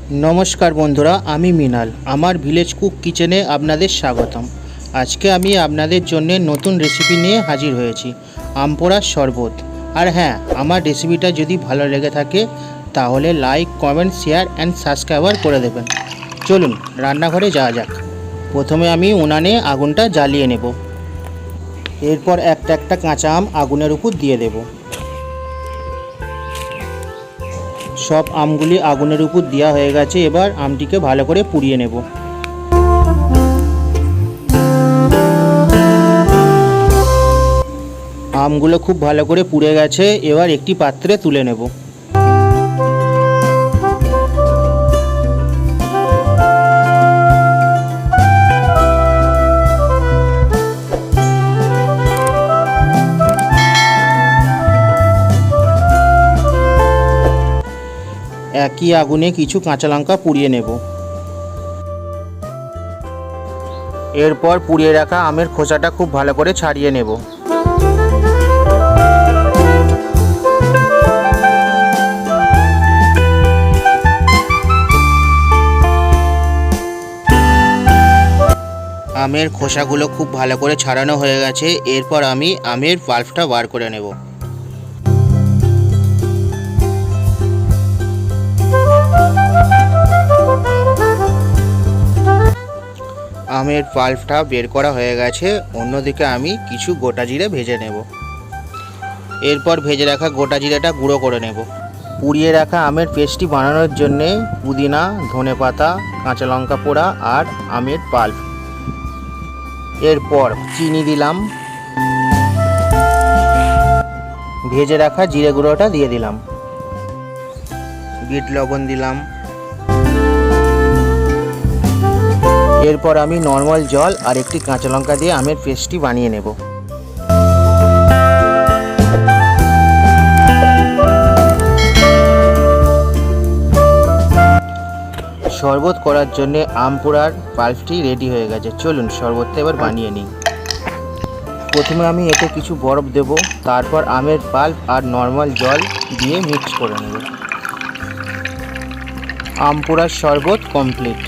नमस्कार बंधुरा आमी मृणाल आमार ভিলেজ কুক किचेने आपनादेर स्वागतम। आज के आमी आपनादेर जन्य नतून रेसिपि निये हाजिर हयेछि आम पोड़ार शरबत। और हाँ आमार रेसिपिटा यदि भालो लेगे थाके ताहले like comment share and subscribe करे देबेन। चलुन रान्नाघरे जाওয়া যাক। प्रथमे आमी उनाने आगुनटा জ্বালিয়ে नेब। एरपर एकटा एकटा काँचा आम आगुनेर उपर दिए देब। सब आमगुली आगुनेर उपर देওয়া হয়ে গেছে। এবার আমটিকে ভালো করে পুড়িয়ে নেব। আমগুলো খুব ভালো করে পুড়ে গেছে। এবার একটি পাত্রে তুলে নেব। একই আগুনে কিছু কাঁচা লঙ্কা পুড়িয়ে নেব। এরপর পুড়িয়ে রাখা আমের খোসাটা খুব ভালো করে ছাড়িয়ে নেব। আমের খোসাগুলো খুব ভালো করে ছাড়ানো হয়ে গেছে। এরপর আমি আমের পাল্পটা বার করে নেব। आमेर पाल्पटा बेर करा हये गेछे। अन्यदिके आमी किछु गोटा जिरे भेजे नेब। एरपर भेजे राखा गोटा जिराटा गुঁড়ো करे नेब। पुड़िए राखा आमेर पेस्टटी बानानोर जन्य पुदिना धनेपाता काँचा लंका पोड़ा और आमेर पाल्प। एरपर चीनी दिलाम। भेजे राखा जिरे गुঁড়োটা दिए दिलाम। बीट लवण दिलाम। एरपर आमी नर्माल जल और एक काँचा लंका दिए आमेर पेस्टटी बानिए नेब। शरबत करार जन्य आम पोड़ार पाल्पटी रेडी हये गेछे। चलुन शरबतटा एबार बानिए निই। प्रथमे आमी एते किछु बरफ देब। तारपर आमेर पाल्प और नर्माल जल दिए मिक्स करे नेब। आम पोड़ार शरबत कमप्लीट।